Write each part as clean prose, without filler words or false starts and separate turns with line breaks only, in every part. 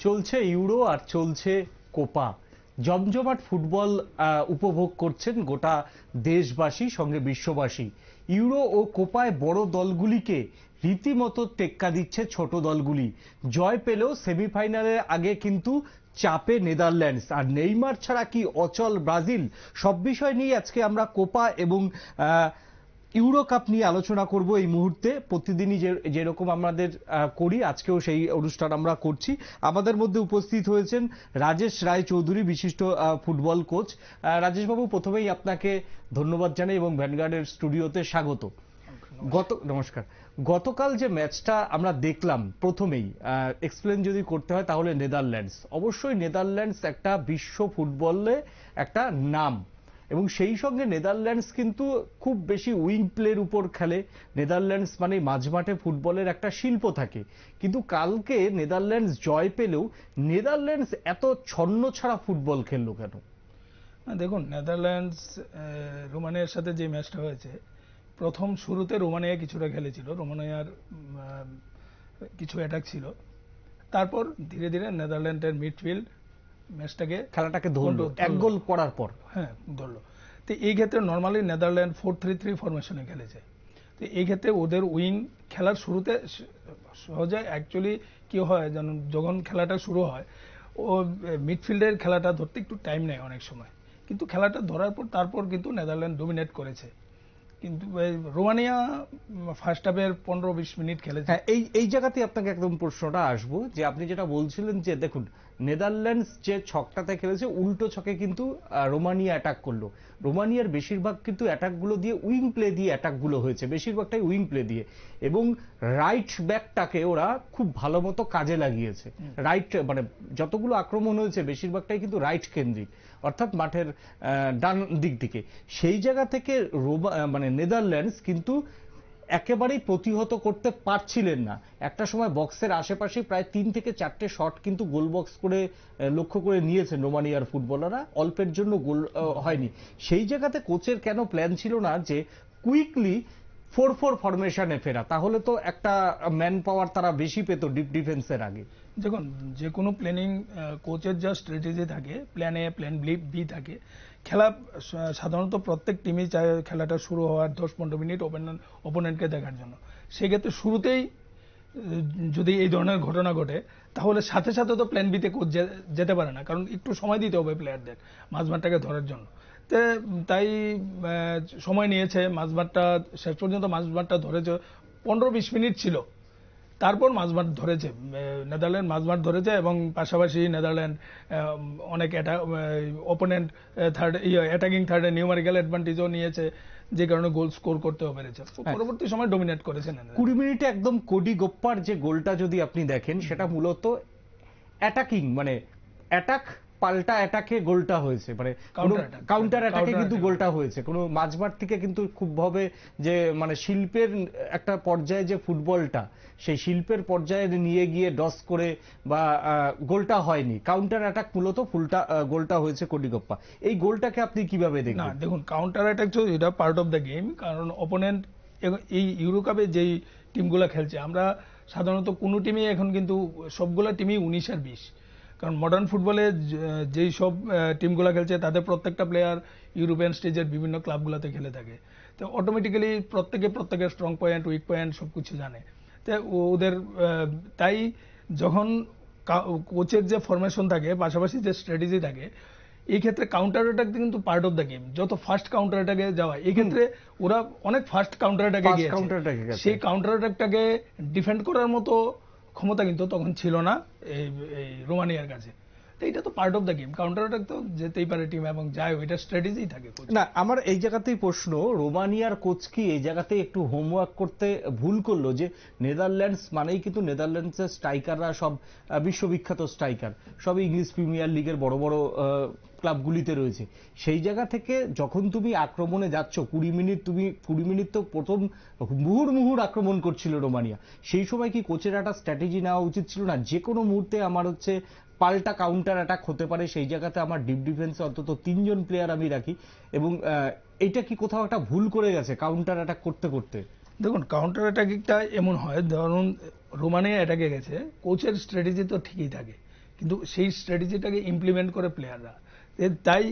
চলছে ইউরো আর চলছে কোপা। জমজমাট ফুটবল উপভোগ করছেন গোটা দেশবাসী, সঙ্গে বিশ্ববাসী। ইউরো ও কোপায় বড় দলগুলিকে রীতিমতো টেক্কা দিচ্ছে ছোট দলগুলি। জয় পেলেও সেমিফাইনালের আগে কিন্তু চাপে নেদারল্যান্ডস, আর নেইমার ছাড়া কি অচল ব্রাজিল? সব বিষয় নিয়ে আজকে আমরা কোপা এবং ইউরো কাপ নিয়ে আলোচনা করব এই মুহূর্তে। প্রতিদিনই যেরকম আমাদের করি, আজকেও সেই অনুষ্ঠান আমরা করছি। আমাদের মধ্যে উপস্থিত হয়েছেন রাজেশ রায় চৌধুরী, বিশিষ্ট ফুটবল কোচ। রাজেশবাবু, প্রথমেই আপনাকে ধন্যবাদ জানাই এবং ভ্যানগার্ডের স্টুডিওতে স্বাগত। নমস্কার। গতকাল যে ম্যাচটা আমরা দেখলাম, প্রথমেই এক্সপ্লেন যদি করতে হয় তাহলে নেদারল্যান্ডস, অবশ্যই নেদারল্যান্ডস একটা বিশ্ব ফুটবলে একটা নাম, এবং সেই সঙ্গে নেদারল্যান্ডস কিন্তু খুব বেশি উইং প্লের উপর খেলে। নেদারল্যান্ডস মানে মাঝমাঠে ফুটবলের একটা শিল্প থাকে। কিন্তু কালকে নেদারল্যান্ডস জয় পেলেও নেদারল্যান্ডস এত ছন্ন ছাড়া ফুটবল খেললো কেন?
দেখুন, নেদারল্যান্ডস রোমানিয়ার সাথে যে ম্যাচটা হয়েছে, প্রথম শুরুতে রোমানিয়া কিছুটা খেলেছিল, রোমানিয়ার কিছু অ্যাটাক ছিল। তারপর ধীরে ধীরে নেদারল্যান্ডের মিডফিল্ড খেলাটাকে ধরলো, এক গোল করার পর ধরলো। তো এই ক্ষেত্রে নর্মালি নেদারল্যান্ড 4-3-3 ফরমেশনে খেলেছে। তো এই ক্ষেত্রে ওদের উইং খেলার শুরুতে সহজে অ্যাকচুয়ালি কি হয়, যখন খেলাটা শুরু হয়, ও মিডফিল্ডের খেলাটা ধরতে একটু টাইম নেয় অনেক সময়, কিন্তু খেলাটা ধরার পর তারপর কিন্তু নেদারল্যান্ড ডোমিনেট করেছে। কিন্তু রোমানিয়া ফার্স্ট হাফের 15-20 মিনিট খেলেছে।
এই জায়গাতে আপনাকে একদম প্রশ্নটা আসবো, যে আপনি যেটা বলছিলেন যে দেখুন নেদারল্যান্ডস যে ছকটাতে খেলেছে, উল্টো ছকে কিন্তু রোমানিয়া অ্যাটাক করলো। রোমানিয়ার বেশিরভাগ কিন্তু অ্যাটাকগুলো দিয়ে উইং প্লে দিয়ে অ্যাটাকগুলো হয়েছে, বেশিরভাগটাই উইং প্লে দিয়ে, এবং রাইট ব্যাকটাকে ওরা খুব ভালো মতো কাজে লাগিয়েছে। রাইট মানে যতগুলো আক্রমণ হয়েছে বেশিরভাগটাই কিন্তু রাইট কেন্দ্রিক, অর্থাৎ মাঠের ডান দিক থেকে। সেই জায়গা থেকে মানে নেদারল্যান্ডস কিন্তু একেবারেই প্রতিহত করতে পারছিলেন না। একটা সময় বক্সের আশেপাশে প্রায় 3 থেকে 4টে শট কিন্তু গোল বক্স করে লক্ষ্য করে নিয়েছেন রোমানিয়ার ফুটবলাররা, অল্পের জন্য গোল হয়নি। সেই জায়গাতে কোচের কেন প্ল্যান ছিল না যে কুইকলি 4-4 ফরমেশনে ফেরা? তাহলে তো একটা ম্যান পাওয়ার তারা বেশি পেত ডিপ ডিফেন্সের আগে।
দেখুন, যে কোনো প্ল্যানিং কোচের যা স্ট্র্যাটেজি থাকে, প্ল্যান এ প্ল্যান বি থাকে। খেলা সাধারণত প্রত্যেক টিমই চায় খেলাটা শুরু হওয়ার 10-15 মিনিট ওপোনেন্টকে দেখার জন্য। সেক্ষেত্রে শুরুতেই যদি এই ধরনের ঘটনা ঘটে, তাহলে সাথে সাথে তো প্ল্যান বিতে কোচ যেতে পারে না, কারণ একটু সময় দিতে হবে প্লেয়ারদের মাঝমাঠটাকে ধরার জন্য। তাই সময় নিয়েছে, মাঝমাঠটা শেষ পর্যন্ত মাঝমাঠটা ধরেছে 15-20 মিনিট ছিল। তারপর মাঝমাঠ ধরেছে নেদারল্যান্ড, মাঝমাঠ ধরেছে, এবং পাশাপাশি নেদারল্যান্ড অনেক ওপোনেন্ট অ্যাটাকিং থার্ডে নিউমারিক্যাল অ্যাডভান্টেজও নিয়েছে, যে কারণে গোল স্কোর করতেও পেরেছে। পরবর্তী সময় ডোমিনেট করেছে।
20 মিনিটে একদম কোডি গোপ্পার যে গোলটা যদি আপনি দেখেন, সেটা মূলত অ্যাটাকিং মানে অ্যাটাক পাল্টা অ্যাটাকে গোলটা হয়েছে, মানে কাউন্টার অ্যাটাকে কিন্তু গোলটা হয়েছে। কোনো মাঝমাঠ থেকে কিন্তু খুব ভাবে যে মানে শিল্পের একটা পর্যায়ে যে ফুটবলটা, সেই শিল্পের পর্যায়ে নিয়ে গিয়ে ডস করে বা গোলটা হয়নি। কাউন্টার অ্যাটাক মূলত গোলটা হয়েছে কোডিগপ্পা। এই গোলটাকে আপনি কিভাবে দেখেন?
দেখুন, কাউন্টার অ্যাটাক তো এটা পার্ট অফ দ্য গেম, কারণ অপোনেন্ট এই ইউরো কাপে যেই টিমগুলো খেলছে, আমরা সাধারণত কোনো টিমই এখন কিন্তু সবগুলো টিমই 19 আর 20, কারণ মডার্ন ফুটবলে যেই সব টিমগুলো খেলছে তাদের প্রত্যেকটা প্লেয়ার ইউরোপিয়ান স্টেজের বিভিন্ন ক্লাবগুলোতে খেলে থাকে। তো অটোমেটিক্যালি প্রত্যেকের স্ট্রং পয়েন্ট, উইক পয়েন্ট সবকিছু জানে। তো ওদের তাই যখন কোচের যে ফরমেশন থাকে, পাশাপাশি যে স্ট্র্যাটেজি থাকে, এই ক্ষেত্রে কাউন্টার অ্যাটাক কিন্তু পার্ট অফ দ্য গেম। যত ফার্স্ট কাউন্টার অ্যাটাকে যাওয়া, এই ক্ষেত্রে ওরা অনেক ফার্স্ট কাউন্টার অ্যাটাকে গিয়েছে। সেই কাউন্টার অ্যাটাকটাকে ডিফেন্ড করার মতো ক্ষমতা কিন্তু তখন ছিল না এই রোমানিয়ার কাছে। তো এটা তো part of the game, counter attack তো যেতেই পারে টিম, এবং যায় ওইটা স্ট্র্যাটেজি থাকে।
না, আমার এই জায়গাতেই প্রশ্ন, রোমানিয়ার কোচ কি এই জায়গাতে একটু হোমওয়ার্ক করতে ভুল করলো? যে নেদারল্যান্ডস মানেই কিন্তু নেদারল্যান্ডসের স্ট্রাইকাররা সব বিশ্ববিখ্যাত স্ট্রাইকার, সব ইংলিশ প্রিমিয়ার লিগের বড় বড় ক্লাবগুলিতে রয়েছে। সেই জায়গা থেকে যখন তুমি আক্রমণে যাচ্ছ, 20 মিনিট তো প্রথম মুহুর্মুহুর আক্রমণ করছিল রোমানিয়া, সেই সময় কি কোচের একটা স্ট্র্যাটেজি নেওয়া উচিত ছিল না? যে কোনো মুহূর্তে আমার হচ্ছে পাল্টা কাউন্টার অ্যাটাক হতে পারে, সেই জায়গাতে আমার ডিপ ডিফেন্সে অন্তত 3 জন প্লেয়ার আমি রাখি। এবং এইটা কি কোথাও একটা ভুল করে গেছে কাউন্টার অ্যাটাক করতে করতে?
দেখুন, কাউন্টার অ্যাটাকিংটা এমন হয়, ধরুন রোমানিয়া অ্যাটাকে গেছে, কোচের স্ট্র্যাটেজি তো ঠিকই থাকে, কিন্তু সেই স্ট্র্যাটেজিটাকে ইমপ্লিমেন্ট করে প্লেয়াররা। তাই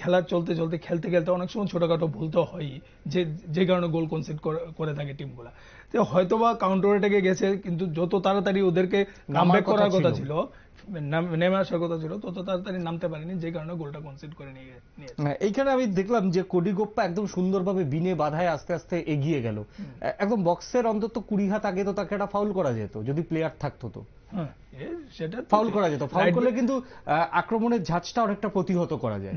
খেলা চলতে চলতে খেলতে খেলতে অনেক সময় ছোটখাটো ভুল তো হয়ই, যে কারণে গোল কনসিড করে থাকে টিমগুলা। তো হয়তোবা কাউন্টার অ্যাটাকে গেছে, কিন্তু যত তাড়াতাড়ি ওদেরকে কামব্যাক করার কথা ছিল, নেমে আসার কথা ছিল, তত তাড়াতাড়ি নামতে পারেনি, যে কারণে গোলটা কনসিড করে নিয়েছে।
এইখানে আমি দেখলাম যে কোডিগোপ্পা একদম সুন্দরভাবে বিনে বাধায় আস্তে আস্তে এগিয়ে গেল। একদম বক্সের অন্তত 20 হাত আগে তো তাকে একটা ফাউল করা যেত, যদি প্লেয়ার থাকতো তো
সেটা
ফাউল করা যেত। ফাউল করলে কিন্তু আক্রমণের ঝাঁজটা অনেকটা প্রতিহত করা যায়।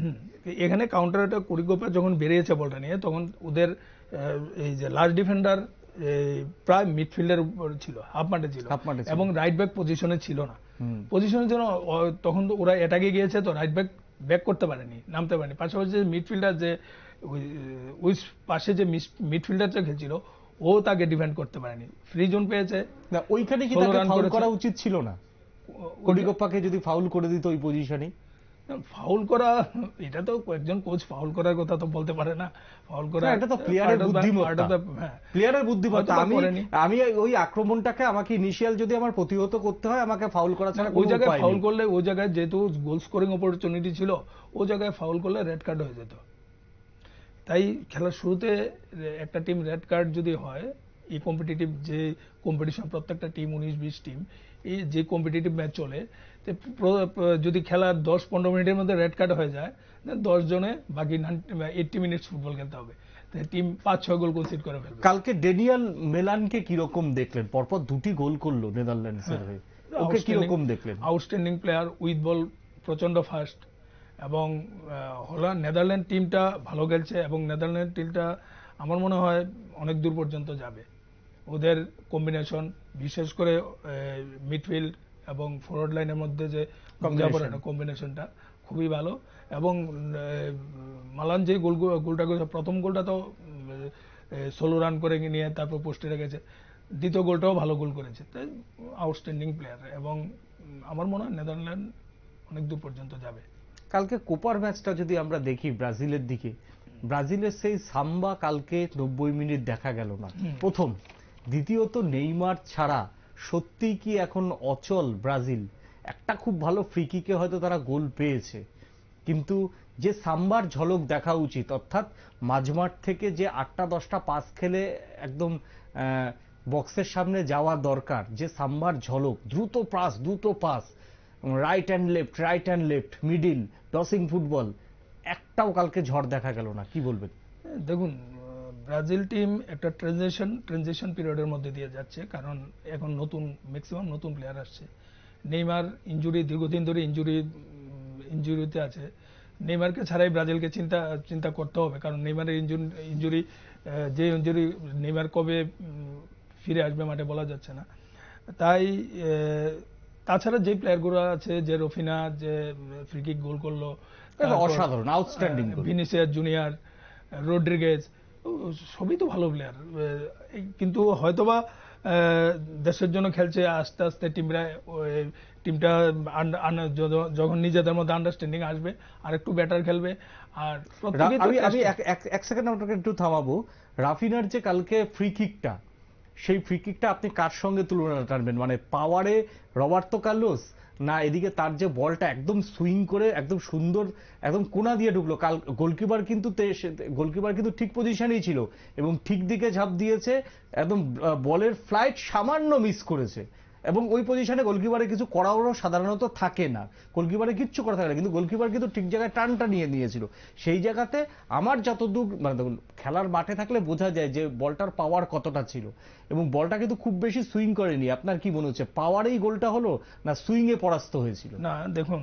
এখানে কাউন্টার অ্যাটাক কোডিগোপ্পা যখন বেরিয়েছে বলটা নিয়ে, তখন ওদের এই যে লাস্ট ডিফেন্ডার প্রায় মিডফিল্ডের উপর ছিল, হাফ মাঠে ছিল, এবং রাইট ব্যাক পজিশনে ছিল না। পজিশনের জন্য তখন তো ওরা অ্যাটাকে গিয়েছে, তো রাইট ব্যাক ব্যাক করতে পারেনি, নামতে পারেনি। পাশাপাশি মিডফিল্ডার যে ওই পাশে যে মিডফিল্ডারটা খেলছিল, ও তাকে ডিফেন্ড করতে পারেনি, ফ্রি জোন পেয়েছে।
না, ওইখানে কি তাকে ফাউল করা উচিত ছিল না? কোডিগোপ্পাকে যদি ফাউল করে দিত ওই পজিশনে।
ফাউল করা, এটা তো একজন কোচ ফাউল করার কথা তো বলতে পারে না। ফাউল করা
এটা তো প্লেয়ারের বুদ্ধিমত্তা, প্লেয়ারের বুদ্ধিমত্তা। আমি ওই আক্রমণটাকে আমাকে ইনিশিয়াল যদি আমার প্রতিহত করতে হয়, আমাকে ফাউল করা ছাড়া
ওই জায়গায় ফাউল করলে, ওই জায়গায় যেহেতু গোল স্কোরিং অপরচুনিটি ছিল, ওই জায়গায় ফাউল করলে রেড কার্ড হয়ে যেত। তাই খেলার শুরুতে একটা টিম রেড কার্ড যদি হয়, এই কম্পিটিটিভ যে কম্পিটিশন, প্রত্যেকটা টিম 19-20 টিম, এই যে কম্পিটিটিভ ম্যাচ চলে, যদি খেলার 10-15 মিনিটের মধ্যে রেড কার্ড হয়ে যায়, 10 জনে বাকি 80 মিনিটস ফুটবল খেলতে হবে, টিম 5-6 গোল কনসিড করে ফেলবে।
কালকে ড্যানিয়েল মেলানকে কিরকম দেখলেন? পরপর 2টি গোল করলো নেদারল্যান্ডসের হয়ে, ওকে কিরকম দেখলেন?
আউটস্ট্যান্ডিং প্লেয়ার, উইথ বল প্রচন্ড ফাস্ট, এবং নেদারল্যান্ড টিমটা ভালো খেলছে, এবং নেদারল্যান্ড টিমটা আমার মনে হয় অনেক দূর পর্যন্ত যাবে। ওদের কম্বিনেশন, বিশেষ করে মিডফিল্ড এবং ফরওয়ার্ড লাইনের মধ্যে যে কম্বিনেশনটা খুবই ভালো। এবং মালান যে গোলটা করেছে, প্রথম গোলটা তো 16 রান করে নিয়ে তারপর পোস্টে রেখেছে, দ্বিতীয় গোলটাও ভালো গোল করেছে। তাই আউটস্ট্যান্ডিং প্লেয়ার, এবং আমার মনে হয় নেদারল্যান্ড অনেক দূর পর্যন্ত যাবে।
কালকে কোপার ম্যাচটা যদি আমরা দেখি ব্রাজিলের দিকে, ব্রাজিলের সেই সাম্বা কালকে 90 মিনিট দেখা গেল না, প্রথম। দ্বিতীয়ত নেইমার ছাড়া সত্যি কি এখন অচল ব্রাজিল? একটা খুব ভালো ফ্রি কিকে হয়তো তারা গোল পেয়েছে, কিন্তু যে সাম্বার ঝলক দেখা উচিত, অর্থাৎ মাঝমাঠ থেকে যে 8টা-10টা পাস খেলে একদম বক্সের সামনে যাওয়া দরকার, যে সাম্বার ঝলক, দ্রুত pass, right and left, middle, tossing football, একটাও কালকে ঝড় দেখা গেল না। কি বলবেন?
দেখুন, ব্রাজিল টিম একটা ট্রানজিশন পিরিয়ডের মধ্যে দিয়ে যাচ্ছে, কারণ এখন ম্যাক্সিমাম নতুন প্লেয়ার আসছে। নেইমার ইনজুরি, দীর্ঘদিন ধরে ইনজুরিতে আছে। নেইমারকে ছাড়াই ব্রাজিলকে চিন্তা করতে হবে, কারণ নেইমারের ইনজুরি, নেইমার কবে ফিরে আসবে মাঠে বলা যাচ্ছে না। তাই তাছাড়া যে প্লেয়ারগুলো আছে, যে রফিনা যে ফ্রি কিক গোল করলো,
অসাধারণ, আউটস্ট্যান্ডিং,
ভিনিসিয়াস জুনিয়র, রড্রিগেজ, সবই তো ভালো প্লেয়ার, কিন্তু হয়তোবা দেশের জন্য খেলছে। আস্তে আস্তে টিমটা যখন নিজেদের মধ্যে আন্ডারস্ট্যান্ডিং আসবে, আর একটু বেটার খেলবে। আর
আমি এক সেকেন্ড আপনাকে একটু থামাবো। রাফিনার যে কালকে ফ্রি কিকটা, সেই ফ্রি কিকটা আপনি কার সঙ্গে তুলনা টানবেন? মানে পাওয়ারে রবার্তো কার্লোস, না এদিকে তার যে বলটা একদম সুইং করে একদম সুন্দর একদম কোনা দিয়ে ঢুকলো? গোলকিপার কিন্তু ঠিক পজিশনেই ছিল এবং ঠিক দিকে ঝাঁপ দিয়েছে, একদম বলের ফ্লাইট সামান্য মিস করেছে, এবং ওই পজিশনে গোলকিপারে কিছু করারও সাধারণত থাকে না, গোলকিপারে কিচ্ছু করা থাকে না, কিন্তু গোলকিপার কিন্তু ঠিক জায়গায় টানটা নিয়ে নিয়েছিল। সেই জায়গাতে আমার যতদূর, মানে দেখুন, খেলার মাঠে থাকলে বোঝা যায় যে বলটার পাওয়ার কতটা ছিল, এবং বলটা কিন্তু খুব বেশি সুইং করেনি। আপনার কি মনে হচ্ছে, পাওয়ারেই গোলটা হলো না সুইং এ পরাস্ত হয়েছিল?
না, দেখুন,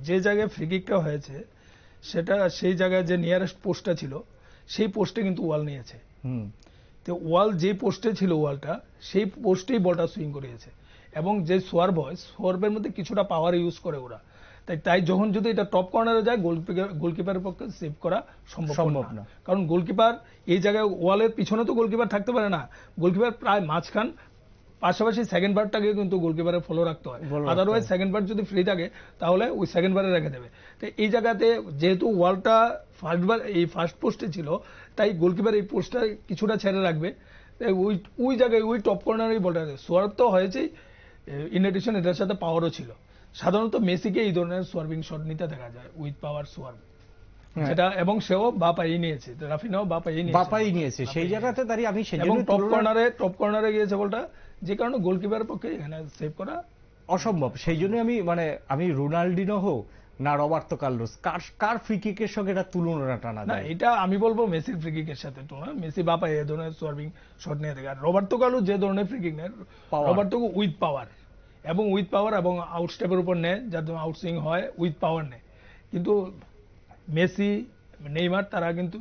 যে জায়গায় ফ্রি কিকটা হয়েছে, সেই জায়গায় যে নিয়ারেস্ট পোস্টটা ছিল, সেই পোস্টে কিন্তু ওয়াল নিয়েছে। তো ওয়াল যে পোস্টে ছিল, ওয়ালটা, সেই পোস্টেই বলটা সুইং করিয়েছে। এবং যে সোয়ার্বের মধ্যে কিছুটা পাওয়ার ইউজ করে ওরা, তাই যখন যদি এটা টপ কর্নারে যায়, গোলকিপারের পক্ষে সেভ করা সম্ভব না। কারণ গোলকিপার এই জায়গায়, ওয়ালের পিছনে তো গোলকিপার থাকতে পারে না, গোলকিপার প্রায় মাঝখান, পাশাপাশি সেকেন্ড বারটাকে কিন্তু গোলকিপারের ফলো রাখতে হয়। আদারওয়াইজ সেকেন্ড বার যদি ফ্রি থাকে, তাহলে ওই সেকেন্ড বারে রেখে দেবে। তো এই জায়গাতে যেহেতু ওয়ালটা ফার্স্ট পোস্টে ছিল, তাই গোলকিপার এই পোস্টটা কিছুটা ছেড়ে রাখবে, ওই জায়গায় ওই টপ কর্নারেই বলটা। সোয়ার্ব তো হয়েছেই, ইন এডিশন এটার সাথে পাওয়ারও ছিল। সাধারণত মেসিকে এই ধরনের সোয়ার্বিং শট নিতে দেখা যায়, উইথ পাওয়ার সোয়ার্ব, যেটা এবং সেও বা পাই নিয়েছে, রাফিনাও বা
বাপাই নিয়েছে। সেই জায়গাতে দাঁড়িয়ে আমি
এবং টপ কর্নারে গিয়েছে বলটা, যে কারণে গোলকিপারের পক্ষে এখানে সেভ করা
অসম্ভব। সেই জন্য আমি রোনাল্ডিনো হোক না রবার্তো কার্লোস, কার ফ্রি কিকের সঙ্গে এটা তুলনা টানা
না,
যায়?
এটা আমি বলবো মেসির ফ্রি কিকের সাথে তুলনা। মেসি বাপা এই ধরনের সোয়ার্বিং শট নিয়ে থাকে, আর রবার্তো কার্লোস যে ধরনের ফ্রি কিক নেয়, রবার্তো উইথ পাওয়ার এবং আউটস্টেপের উপর নেয়, যার জন্য আউটসুইং হয়, উইথ পাওয়ার নেয়। কিন্তু মেসি, নেইমার তারা কিন্তু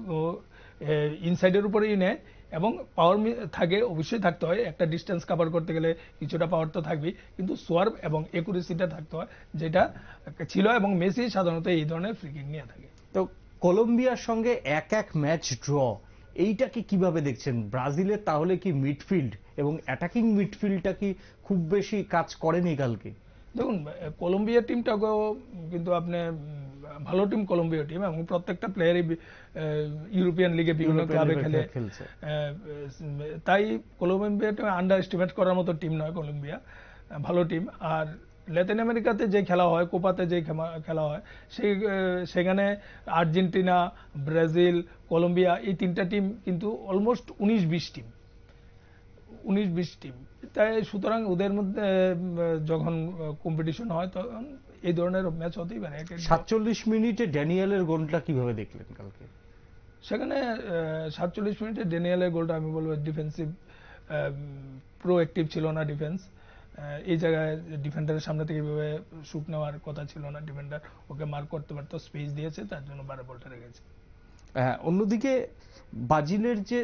ইনসাইডের উপরেই নেয় এবং পাওয়ার থাকে, অবশ্যই থাকতে হয়, একটা ডিস্টেন্স কভার করতে গেলে কিছুটা পাওয়ার তো থাকবেই, কিন্তু সোয়ার্ব এবং একুরেসিটা থাকতে হয়, যেটা ছিল। এবং মেসি সাধারণত এই ধরনের ফ্রি কিক নিয়ে থাকে।
তো কলম্বিয়ার সঙ্গে 1-1 ম্যাচ ড্র, এইটাকে কিভাবে দেখছেন? ব্রাজিলের তাহলে কি মিডফিল্ড এবং অ্যাটাকিং মিডফিল্ডটা কি খুব বেশি কাজ করেনি কালকে?
দেখুন, কলম্বিয়া টিমটাকেও কিন্তু আপনি ভালো টিম, কলম্বিয়া টিম, এবং প্রত্যেকটা প্লেয়ারই ইউরোপিয়ান লিগে বিভিন্ন ক্লাবে খেলছে। তাই কলম্বিয়া টিম আন্ডার এস্টিমেট করার মতো টিম নয়। কলম্বিয়া ভালো টিম। আর ল্যাটিন আমেরিকাতে যে খেলা হয়, কোপাতে যে খেলা হয়, সেখানে আর্জেন্টিনা, ব্রাজিল, কলম্বিয়া, এই তিনটা টিম কিন্তু অলমোস্ট 19-20 টিম। তাই সুতরাং ওদের মধ্যে যখন কম্পিটিশন হয়, তখন এই ধরনের ম্যাচ হতেই পারে।
47 মিনিটে ড্যানিয়েলের গোলটা কিভাবে দেখলেন কালকে?
সেখানে 47 মিনিটে ড্যানিয়েলের গোলটা আমি বলবো ডিফেন্সিভ, প্রোঅ্যাক্টিভ ছিল না ডিফেন্স। এই জায়গায় ডিফেন্ডারের সামনে থেকে এভাবে শুট নেওয়ার কথা ছিল না। ডিফেন্ডার ওকে মার্ক করতে পারতো, স্পেস দিয়েছে, তার জন্য বারে বলটা রেখেছে।
অন্যদিকে ব্রাজিলের যে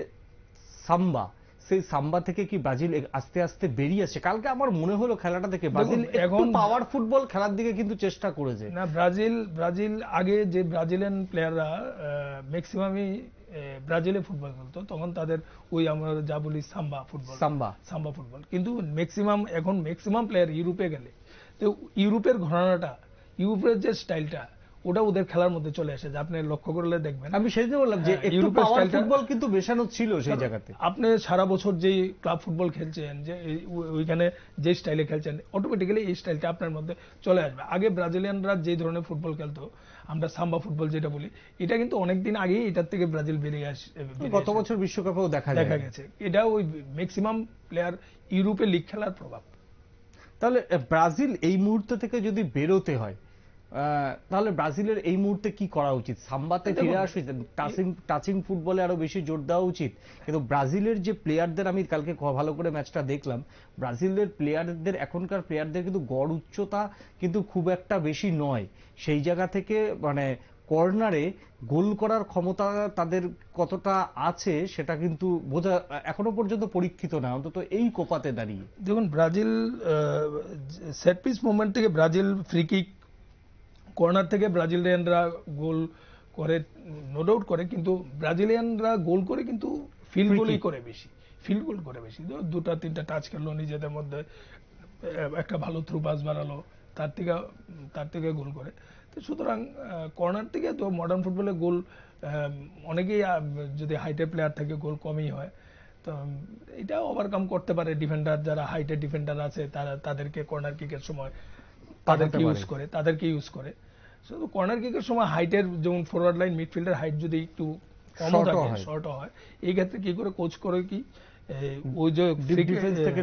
সাম্বা, সেই সাম্বা থেকে কি ব্রাজিল আস্তে আস্তে বেরিয়ে আসছে? কালকে আমার মনে হলো খেলাটা দেখে ব্রাজিল এখন পাওয়ার ফুটবল খেলার দিকে কিন্তু চেষ্টা করেছে।
না, ব্রাজিল আগে যে ব্রাজিলিয়ান প্লেয়াররা ম্যাক্সিমামই ব্রাজিলে ফুটবল খেলতো, তখন তাদের ওই আমরা যা বলি সাম্বা ফুটবল। কিন্তু এখন ম্যাক্সিমাম প্লেয়ার ইউরোপে গেলে, তো ইউরোপের ঘরানাটা, ইউরোপের যে স্টাইলটা, ওটা ওদের খেলার মধ্যে চলে আসে। আপনি লক্ষ্য করলে দেখবেন,
আমি সেই জন্য বললাম যে একটু পাওয়ার ফুটবল কিন্তু মেশানো ছিল সেই জায়গাতে।
আপনি সারা বছর যেই ক্লাব ফুটবল খেলছেন, যে ওইখানে যে স্টাইলে খেলছেন, অটোমেটিক্যালি এই স্টাইলটা আপনার মধ্যে চলে আসবে। আগে ব্রাজিলিয়ানরা যে ধরনের ফুটবল খেলতো, আমরা সাম্বা ফুটবল যেটা বলি, এটা কিন্তু অনেকদিন আগেই এটার থেকে ব্রাজিল বেরিয়ে আসে।
গত বছর বিশ্বকাপেও দেখা
গেছে। এটা ওই ম্যাক্সিমাম প্লেয়ার ইউরোপে লিগ খেলার প্রভাব।
তাহলে ব্রাজিল এই মুহূর্তে থেকে যদি বেরোতে হয়, তাহলে ব্রাজিলের এই মুহূর্তে কি করা উচিত? সাম্বাতে ফিরে আসা উচিত, টাচিং ফুটবলে আরো বেশি জোর দেওয়া উচিত? কিন্তু ব্রাজিলের যে প্লেয়ারদের, আমি কালকে ভালো করে ম্যাচটা দেখলাম, ব্রাজিলের প্লেয়ারদের, এখনকার প্লেয়ারদের কিন্তু গড় উচ্চতা কিন্তু খুব একটা বেশি নয়। সেই জায়গা থেকে কর্নারে গোল করার ক্ষমতা তাদের কতটা আছে সেটা কিন্তু বোঝা এখনো পর্যন্ত পরীক্ষিত না, অন্তত এই কোপাতে দাঁড়িয়ে।
দেখুন, ব্রাজিল সেট পিস মুভমেন্ট থেকে ব্রাজিল ফ্রি কিক, কর্নার থেকে ব্রাজিলিয়ানরা গোল করে, নো ডাউট করে, কিন্তু ব্রাজিলিয়ানরা গোল করে কিন্তু ফিল্ড গোলই করে বেশি, দুটা তিনটা টাচ খেললো নিজেদের মধ্যে, একটা ভালো থ্রু পাস বাড়ালো, তার থেকে গোল করে। তো সুতরাং কর্নার থেকে তো মডার্ন ফুটবলে গোল অনেকেই, যদি হাইটের প্লেয়ার থাকে, গোল কমই হয়। তো এটা ওভারকাম করতে পারে ডিফেন্ডার, যারা হাইটের ডিফেন্ডার আছে, তাদেরকে কর্নার কিকের সময় তাদেরকে ইউজ করে। শুধু কর্নার কিকের সময় হাইটের, যেমন ফরওয়ার্ড লাইন, মিডফিল্ডের হাইট যদি একটু কম থাকে, শর্ট হয়, এই ক্ষেত্রে কি করে কোচ করে, কি ওই যে ডিফেন্স থেকে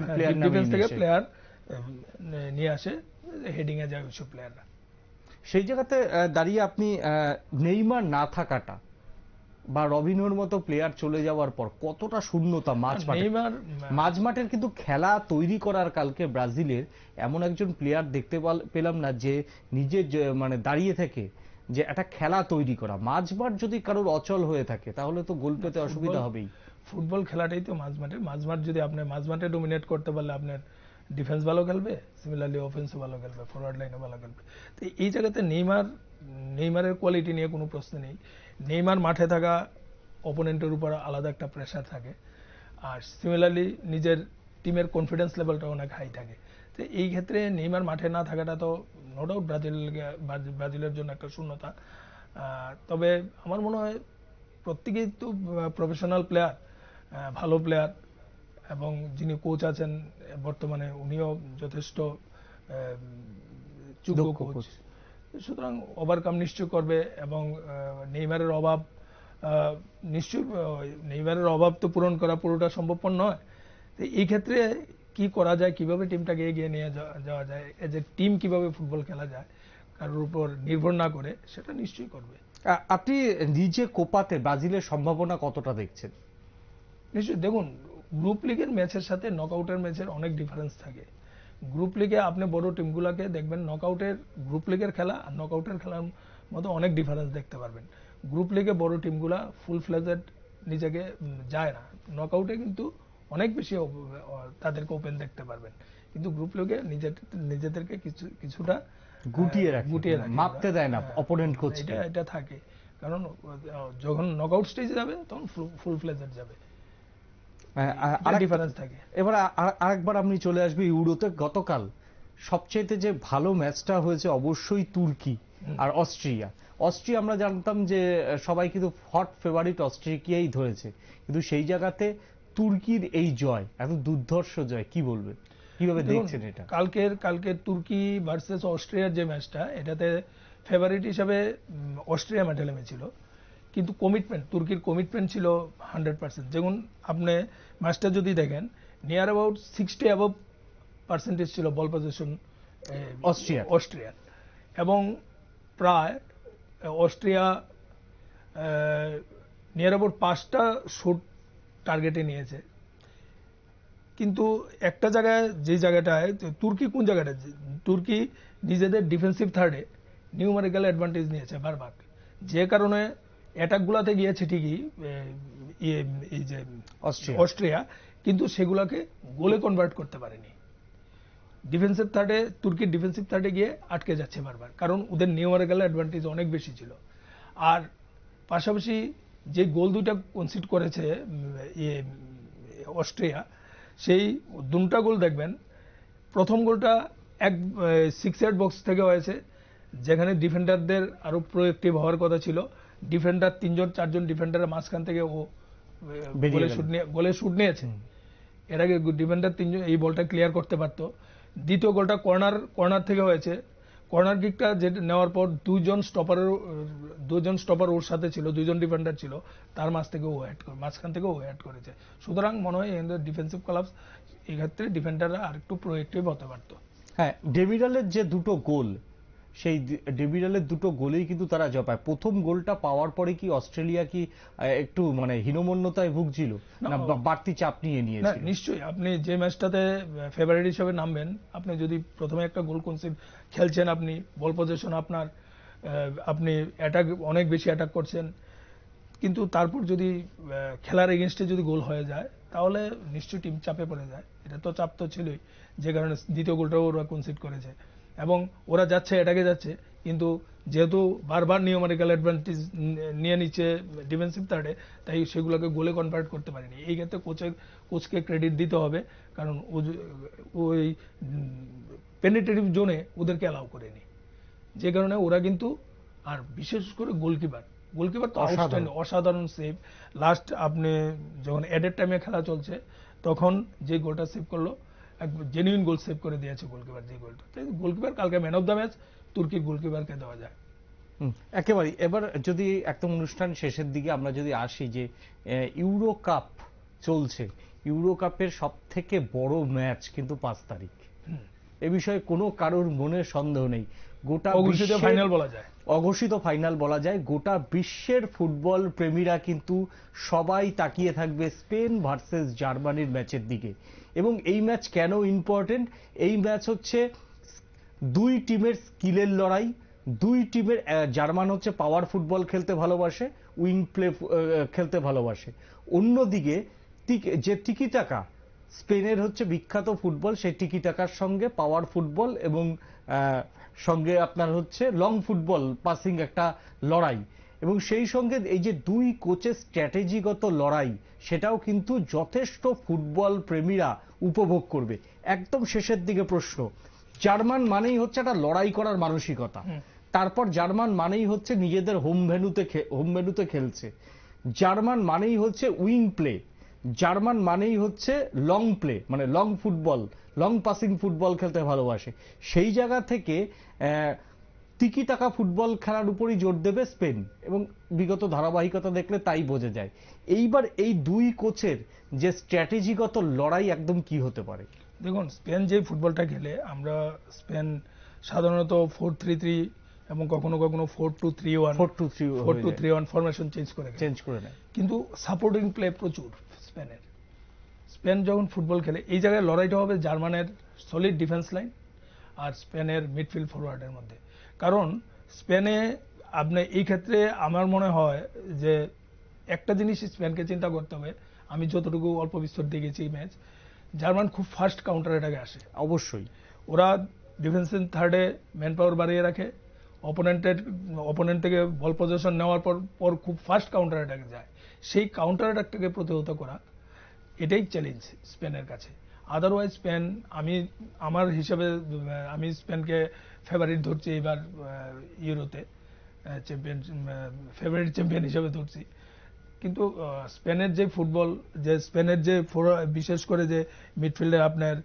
প্লেয়ার নিয়ে আসে, হেডিং এ যায় ওইসব প্লেয়াররা।
সেই জায়গাতে দাঁড়িয়ে আপনি নেইমার না থাকাটা বা রবিনোর মতো প্লেয়ার চলে যাওয়ার পর কতটা শূন্যতা মাঝমাঠের কিন্তু খেলা তৈরি করার কালকে ব্রাজিলের এমন একজন প্লেয়ার দেখতে পেলাম না, যে নিজে দাঁড়িয়ে থেকে যে একটা খেলা তৈরি করা। মাঝমাঠ যদি কারোর অচল হয়ে থাকে, তাহলে তো গোল পেতে অসুবিধা হবেই।
ফুটবল খেলাটাই তো মাঝমাঠ যদি আপনি মাঝমাঠে ডোমিনেট করতে পারলে, আপনার ডিফেন্স ভালো খেলবে, সিমিলারলি অফেন্সও ভালো খেলবে, ফরওয়ার্ড লাইনও ভালো খেলবে। তো এই জায়গাতে নেইমারের কোয়ালিটি নিয়ে কোনো প্রশ্ন নেই। নেইমার মাঠে থাকা অপোনেন্টের উপর আলাদা একটা প্রেশার থাকে, আর সিমিলারলি নিজের টিমের কনফিডেন্স লেভেলটা অনেক হাই থাকে। তো এই ক্ষেত্রে নেইমার মাঠে না থাকাটা তো নো ডাউট ব্রাজিলের জন্য একটা শূন্যতা। তবে আমার মনে হয় প্রত্যেকেই তো প্রফেশনাল প্লেয়ার, ভালো প্লেয়ার, এবং যিনি কোচ আছেন বর্তমানে, উনিও যথেষ্ট যোগ্য
দক্ষ
কোচ।
কোচ।
সুতরাং ওভারকাম নিশ্চয় করবে এবং নেইমারের অভাব নিশ্চয়ই নেইমারের অভাব তো পূরণ করা পুরোটা সম্ভবপর নয়। তো এই ক্ষেত্রে কি করা যায়, কিভাবে টিমটাকে এগিয়ে নিয়ে যাওয়া যায়, এজ এ টিম কিভাবে ফুটবল খেলা যায় কারোর উপর নির্ভর না করে, সেটা নিশ্চয়ই করবে।
আপনি নিজে কোপাতে ব্রাজিলের সম্ভাবনা কতটা দেখছেন?
নিশ্চয়ই দেখুন, গ্রুপ লিগের ম্যাচের সাথে নকআউটের ম্যাচের অনেক ডিফারেন্স থাকে। গ্রুপ লিগে আপনি বড় টিমগুলোকে দেখবেন, নকআউটের গ্রুপ লিগের খেলা আর নকআউটের খেলার মধ্যে অনেক ডিফারেন্স দেখতে পারবেন। গ্রুপ লিগে বড় টিমগুলা ফুল ফ্লেজেড নিজেকে যায় না, নকআউটে কিন্তু অনেক বেশি তাদেরকে ওপেন দেখতে পারবেন। কিন্তু গ্রুপ লিগে নিজেদেরকে কিছুটা
গুটিয়ে রাখে,
রাখে,
মাপতে দেয় না অপোনেন্ট কোচকে।
এটা থাকে, কারণ যখন নকআউট স্টেজে যাবে তখন ফুল ফ্লেজেড যাবে, ডিফারেন্স থাকে।
এবার আরেকবার আপনি চলে আসবে ইউরোতে। গতকাল সবচেয়ে যে ভালো ম্যাচটা হয়েছে অবশ্যই তুর্কি আর অস্ট্রিয়া। অস্ট্রিয়া আমরা জানতাম যে সবাই কিন্তু হট ফেভারিট অস্ট্রিয়াকেই ধরেছে, কিন্তু সেই জায়গাতে তুর্কির এই জয়, এত দুর্ধর্ষ জয়, কি বলবেন, কিভাবে দেখছেন এটা?
কালকে তুর্কি ভার্সেস অস্ট্রিয়ার যে ম্যাচটা, এটাতে ফেভারিট হিসাবে অস্ট্রিয়া মাঠে নেমেছিল, কিন্তু তুর্কির কমিটমেন্ট ছিল 100%। যেমন আপনি ম্যাচটা যদি দেখেন, নিয়ার অ্যাবাউট 60 অ্যাবভ পার্সেন্টেজ ছিল বল পজিশন অস্ট্রিয়ার, এবং প্রায় অস্ট্রিয়া নিয়ার অ্যাবাউট 5টা শুট টার্গেটে নিয়েছে। কিন্তু একটা জায়গায়, যে জায়গাটায় তুর্কি, কোন জায়গাটা, তুর্কি নিজেদের ডিফেন্সিভ থার্ডে নিউমেরিক্যাল অ্যাডভান্টেজ নিয়েছে বারবার, যে কারণে অ্যাটাকগুলোতে গিয়েছে ঠিকই এই যে অস্ট্রিয়া, কিন্তু সেগুলোকে গোলে কনভার্ট করতে পারেনি। ডিফেন্সিভ থার্ডে, তুর্কির ডিফেন্সিভ থার্ডে গিয়ে আটকে যাচ্ছে বারবার, কারণ ওদের নিউমেরিক্যাল অ্যাডভান্টেজ অনেক বেশি ছিল। আর পাশাপাশি যে গোল দুইটা কনসিড করেছে অস্ট্রিয়া, সেই দুটা গোল দেখবেন, প্রথম গোলটা 6 ইয়ার্ড বক্স থেকে হয়েছে, যেখানে ডিফেন্ডারদের আরো প্রোঅ্যাক্টিভ হওয়ার কথা ছিল। ডিফেন্ডার 3-4জন ডিফেন্ডারের মাঝখান থেকে ও গোলে শুট নিয়েছে। এর আগে ডিফেন্ডার 3জন এই বলটা ক্লিয়ার করতে পারত। দ্বিতীয় গোলটা কর্নার থেকে হয়েছে। কর্নার কিকটা নেওয়ার পর দুজন স্টপার ওর সাথে ছিল, 2জন ডিফেন্ডার ছিল, তার মাঝখান থেকে ও অ্যাড করেছে। সুতরাং মনে হয় ডিফেন্সিভ কলাপস, এই ক্ষেত্রে ডিফেন্ডাররা আর একটু প্রোঅ্যাক্টিভ হতে পারত।
হ্যাঁ, ডেমিরালের যে দুটো গোল, সেই ডেমিরালের দুটো গোলেই কিন্তু তারা জয় পায়। প্রথম গোলটা পাওয়ার পরে কি অস্ট্রেলিয়া কি একটু হীনমন্যতায় ভুগছিল, না বাড়তি চাপ নিয়ে নিয়েছিল?
নিশ্চয়ই, আপনি যে ম্যাচটাতে ফেভারিট হিসেবে নামবেন, আপনি যদি প্রথমে একটা গোল কনসিড খেলছেন, আপনি বল পজিশন আপনার, আপনি অনেক বেশি অ্যাটাক করছেন, কিন্তু তারপর যদি খেলার এগেনস্টে যদি গোল হয়ে যায়, তাহলে নিশ্চয়ই টিম চাপে পড়ে যায়। এটা তো চাপ তো ছিলই, যে কারণে দ্বিতীয় গোলটাও ওরা কনসিড করেছে, এবং ওরা অ্যাটাকে যাচ্ছে, কিন্তু যেহেতু বারবার নিউমেরিক্যাল অ্যাডভান্টেজ নিয়ে নিচ্ছে ডিফেন্সিভ থার্ডে, তাই সেগুলোকে গোলে কনভার্ট করতে পারেনি। এই ক্ষেত্রে কোচকে ক্রেডিট দিতে হবে, কারণ ওই পেনিট্রেটিভ জোনে ওদেরকে অ্যালাউ করেনি, যে কারণে ওরা কিন্তু, আর বিশেষ করে গোলকিপার তো অসাধারণ সেভ। লাস্ট আপনি যখন অ্যাডেড টাইমে খেলা চলছে, তখন যে গোলটা সেভ করলো, জেনুইন গোল সেভ করে দিয়েছে গোলকিপার, যে গোলটা। গোলকিপার কালকে ম্যান অফ দ্য ম্যাচ তুর্কির গোলকিপারকে দেওয়া যায়।
একেবারে। এবার যদি একদম অনুষ্ঠান শেষের দিকে আমরা যদি আসি, যে ইউরো কাপ চলছে, ইউরো কাপের সব থেকে বড় ম্যাচ কিন্তু 5 তারিখ। এ বিষয়ে কোনো কারোর মনে সন্দেহ নেই, গোটা
অঘোষিত ফাইনাল বলা যায়,
অঘোষিত ফাইনাল বলা যায়। গোটা বিশ্বের ফুটবল প্রেমীরা কিন্তু সবাই তাকিয়ে থাকবে স্পেন ভার্সেস জার্মানির ম্যাচের দিকে। এবং এই ম্যাচ কেন ইম্পর্টেন্ট? এই ম্যাচ হচ্ছে দুই টিমের স্কিলের লড়াই। দুই টিমের, জার্মান হচ্ছে পাওয়ার ফুটবল খেলতে ভালোবাসে, উইং প্লে খেলতে ভালোবাসে। অন্যদিকে যে টিকি টাকা, স্পেনের হচ্ছে বিখ্যাত ফুটবল, সেই টিকি টাকার সঙ্গে পাওয়ার ফুটবল এবং সঙ্গে আপনার হচ্ছে লং ফুটবল, পাসিং একটা লড়াই। এবং সেই সঙ্গে এই যে দুই কোচের স্ট্র্যাটেজিগত লড়াই, সেটাও কিন্তু যথেষ্ট ফুটবল প্রেমীরা উপভোগ করবে। একদম শেষের দিকে প্রশ্ন, জার্মান মানেই হচ্ছে একটা লড়াই করার মানসিকতা, তারপর জার্মান মানেই হচ্ছে নিজেদের হোম ভেন্যুতে খেলছে, জার্মান মানেই হচ্ছে উইং প্লে, জার্মান মানেই হচ্ছে লং প্লে, মানে long football, long passing football খেলতে ভালোবাসে। সেই জায়গা থেকে তিকি টাকা ফুটবল খেলার উপরই জোর দেবে স্পেন, এবং বিগত ধারাবাহিকতা দেখলে তাই বোঝা যায়। এইবার এই দুই কোচের যে স্ট্র্যাটেজিগত লড়াই একদম কি হতে পারে?
দেখুন, স্পেন যে ফুটবলটা খেলে, আমরা স্পেন সাধারণত 4-3-3 এবং কখনো কখনো 4-2-3-1 4-2-3-1 ফরমেশন চেঞ্জ করে নেয়, কিন্তু সাপোর্টিং প্লে প্রচুর স্পেনের। স্পেন যখন ফুটবল খেলে এই জায়গায় লড়াইটা হবে জার্মানের সলিড ডিফেন্স লাইন আর স্পেনের মিডফিল্ড ফরওয়ার্ডের মধ্যে। কারণ স্পেনে আপনি এই ক্ষেত্রে আমার মনে হয় যে একটা জিনিস স্পেনকে চিন্তা করতে হবে, আমি যতটুকু অল্প বিস্তর দেখেছি ম্যাচ, জার্মান খুব ফাস্ট কাউন্টার অ্যাটাকে আসে।
অবশ্যই
ওরা ডিফেন্সিভ থার্ডে ম্যান পাওয়ার বাড়িয়ে রাখে, অপোনেন্ট থেকে বল পজিশন নেওয়ার পর খুব ফাস্ট কাউন্টার অ্যাটাকে যায়। সেই কাউন্টার অ্যাটাকটাকে প্রতিহত করা, এটাই চ্যালেঞ্জ স্পেনের কাছে। আদারওয়াইজ স্পেন, আমার হিসাবে আমি স্পেনকে ফেভারিট ধরছি এবার ইউরোতে, ফেভারিট চ্যাম্পিয়ন হিসেবে ধরছি। কিন্তু স্পেনের যে ফুটবল, যে স্পেনের যে বিশেষ করে যে মিডফিল্ডে আপনার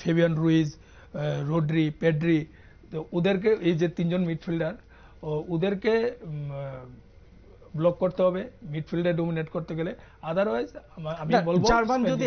ফেবিয়ান রুইজ, রোড্রি, পেড্রি, তো ওদেরকে, এই যে তিনজন মিডফিল্ডার, ওদেরকে ব্লক করতে হবে মিডফিল্ডে ডোমিনেট করতে গেলে। আদারওয়াইজ আমি বলবো
জার্মান যদি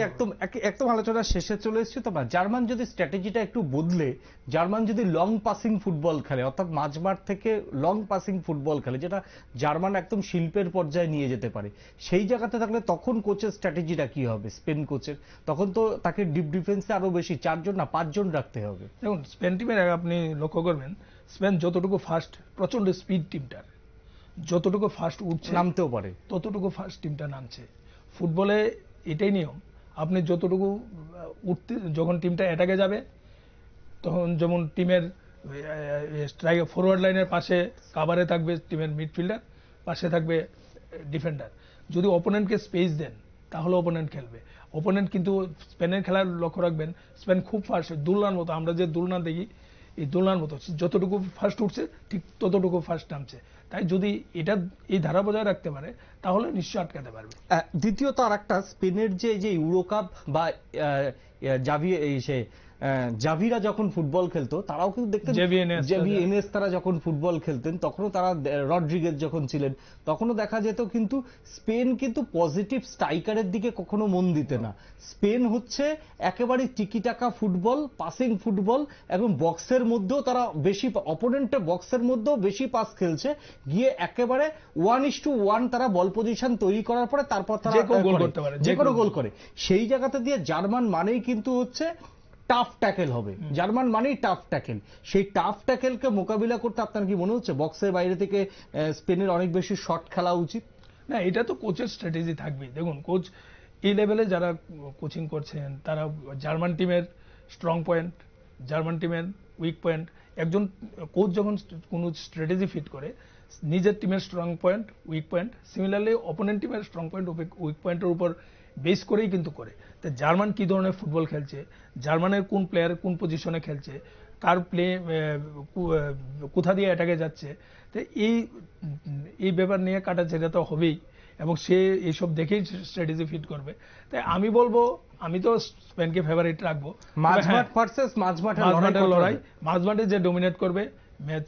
একদম আলোচনা শেষে চলে এসেছে, তো জার্মান যদি স্ট্র্যাটেজিটা একটু বদলে, জার্মান যদি লং পাসিং ফুটবল খেলে, অর্থাৎ মাঝমাঠ থেকে লং পাসিং ফুটবল খেলে, যেটা জার্মান একদম শিল্পের পর্যায়ে নিয়ে যেতে পারে, সেই জায়গাতে থাকলে তখন কোচের স্ট্র্যাটেজিটা কি হবে স্পেন কোচের? তখন তো তাকে ডিপ ডিফেন্সে আরো বেশি 4 জন না 5 জন রাখতে হবে।
দেখুন, স্পেন টিমের আপনি লক্ষ্য করবেন, স্পেন যতটুকু ফাস্ট, প্রচন্ড স্পিড টিমটার, যতটুকু ফাস্ট উঠছে
নামতেও পারে,
ততটুকু ফাস্ট টিমটা নামছে। ফুটবলে এটাই নিয়ম, আপনি যতটুকু উঠতে, যখন টিমটা অ্যাটাকে যাবে, তখন যেমন টিমের স্ট্রাইকার ফরওয়ার্ড লাইনের পাশে কাভারে থাকবে টিমের মিডফিল্ডার, পাশে থাকবে ডিফেন্ডার। যদি অপোনেন্টকে স্পেস দেন তাহলে অপোনেন্ট খেলবে। অপোনেন্ট কিন্তু স্পেনের খেলার লক্ষ্য রাখবেন, স্পেন খুব ফাস্ট, দুলনার মতো, আমরা যে দুলনা দেখি এই দোলনার মতো, যতটুকু ফার্স্ট উঠছে ঠিক ততটুকু ফার্স্ট নামছে। তাই যদি এটা এই ধারা বজায় রাখতে পারে তাহলে নিশ্চয়ই আটকাতে পারবে।
দ্বিতীয়ত আর একটা, স্পেনের যে ইউরোকাপ বা জাভিরা যখন ফুটবল খেলতো, তারাও কিন্তু দেখতেন, জেভি এনেস তারা যখন ফুটবল খেলতেন, তখনও তারা, রড্রিগেজ যখন ছিলেন, তখনও দেখা যেত কিন্তু স্পেন কিন্তু পজিটিভ স্ট্রাইকারের দিকে কখনো মন দিতে না। স্পেন হচ্ছে একেবারে টিকিটাকা ফুটবল, পাসিং ফুটবল, এবং বক্সের মধ্যেও তারা বেশি, অপোনেন্টের বক্সের মধ্যেও বেশি পাস খেলছে, গিয়ে একেবারে 1:1 তারা বল পজিশন তৈরি করার পরে তারপর তারা যে কোনো গোল করে। সেই জায়গাতে দিয়ে জার্মান মানেই কিন্তু হচ্ছে টাফ ট্যাকেল হবে, জার্মান মানেই টাফ ট্যাকেল। সেই টাফ ট্যাকেলকে মোকাবিলা করতে আপনার কি মনে হচ্ছে বক্সের বাইরে থেকে স্পেনের অনেক বেশি শট খেলা উচিত?
না, এটা তো কোচের স্ট্র্যাটেজি থাকবে। দেখুন, কোচ এই লেভেলে যারা কোচিং করছেন, তারা জার্মান টিমের স্ট্রং পয়েন্ট, জার্মান টিমের উইক পয়েন্ট, একজন কোচ যখন কোনো স্ট্র্যাটেজি ফিট করে, নিজের টিমের strong point, weak point, similarly opponent টিমের স্ট্রং পয়েন্ট, উইক পয়েন্টের উপর বেস করেই কিন্তু করে। তো জার্মান কি ধরনের ফুটবল খেলছে, জার্মানের কোন প্লেয়ার কোন পজিশনে খেলছে, কার প্লে কোথা দিয়ে অ্যাটাকে যাচ্ছে, তো এই ব্যাপার নিয়ে কাটাছেড়া তো হবেই, এবং সে এইসব দেখেই স্ট্র্যাটেজি ফিট করবে। তাই আমি বলবো, আমি তো স্পেনকে ফেভারিট রাখবো।
মাঝমাঠ ভার্সেস মাঝমাঠের
লড়াই, মাঝমাঠে যে ডোমিনেট করবে ম্যাচ,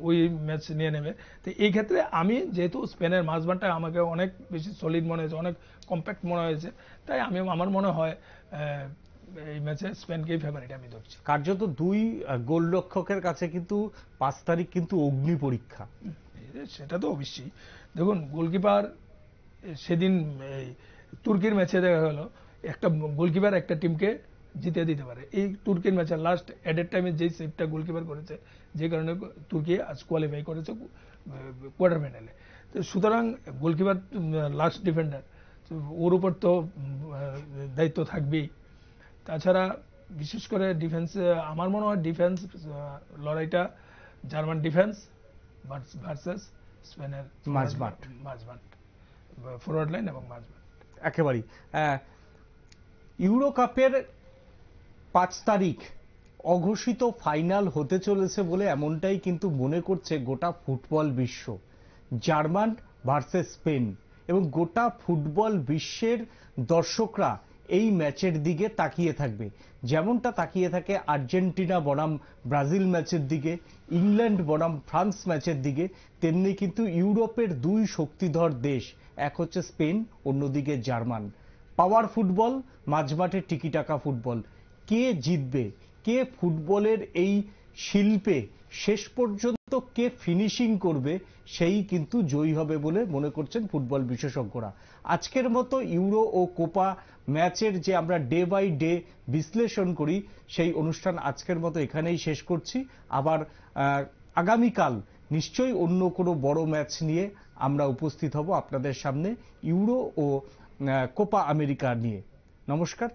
ওই ম্যাচ নিয়ে নেবে। তো এই ক্ষেত্রে আমি, যেহেতু স্পেনের মাঝমাঠটা আমাকে অনেক বেশি সলিড মনে হয়েছে, অনেক কম্প্যাক্ট মনে হয়েছে, তাই আমার মনে হয় এই ম্যাচে স্পেনকেই ফেভারিট আমি ধরছি।
কার্যত দুই গোলরক্ষকের কাছে কিন্তু 5 তারিখ কিন্তু অগ্নি পরীক্ষা,
সেটা তো অবশ্যই। দেখুন, গোলকিপার সেদিন তুর্কির ম্যাচে দেখা গেল একটা গোলকিপার একটা টিমকে জিতে দিতে পারে। এই তুর্কির ম্যাচে লাস্ট অ্যাডেড টাইমে যেই সেভটা গোলকিপার করেছে, যে কারণে তুর্কি আজ কোয়ালিফাই করেছে কোয়ার্টার ফাইনালে। তো সুতরাং গোলকিপার লাস্ট ডিফেন্ডার, ওর উপর তো দায়িত্ব থাকবেই। তাছাড়া বিশেষ করে ডিফেন্সে আমার মনে হয় ডিফেন্স লড়াইটা জার্মান ডিফেন্স ভার্সেস স্পেনের মাঝমাঠ, ফরওয়ার্ড লাইন এবং মাঝমাঠ।
একেবারেই ইউরো কাপের 5 তারিখ অঘোষিত ফাইনাল হতে চলেছে বলে এমনটাই কিন্তু মনে করছে গোটা ফুটবল বিশ্ব। জার্মান ভার্সেস স্পেন, এবং গোটা ফুটবল বিশ্বের দর্শকরা এই ম্যাচের দিকে তাকিয়ে থাকবে, যেমনটা তাকিয়ে থাকে আর্জেন্টিনা বনাম ব্রাজিল ম্যাচের দিকে, ইংল্যান্ড বনাম ফ্রান্স ম্যাচের দিকে, তেমনি কিন্তু ইউরোপের দুই শক্তিধর দেশ, এক হচ্ছে স্পেন, অন্যদিকে জার্মান। পাওয়ার ফুটবল, মাঝমাঠে টিকিটাকা ফুটবল, কে জিতবে, কে ফুটবলের এই শিল্পে শেষ পর্যন্ত কে ফিনিশিং করবে, সেই কিন্তু জয়ী হবে বলে মনে করছেন ফুটবল বিশেষজ্ঞরা। আজকের মতো ইউরো ও কোপা ম্যাচের যে আমরা ডে বাই ডে বিশ্লেষণ করি, সেই অনুষ্ঠান আজকের মতো এখানেই শেষ করছি। আবার আগামীকাল নিশ্চয়ই অন্য কোনো বড় ম্যাচ নিয়ে আমরা উপস্থিত হব আপনাদের সামনে, ইউরো ও কোপা আমেরিকা নিয়ে। নমস্কার।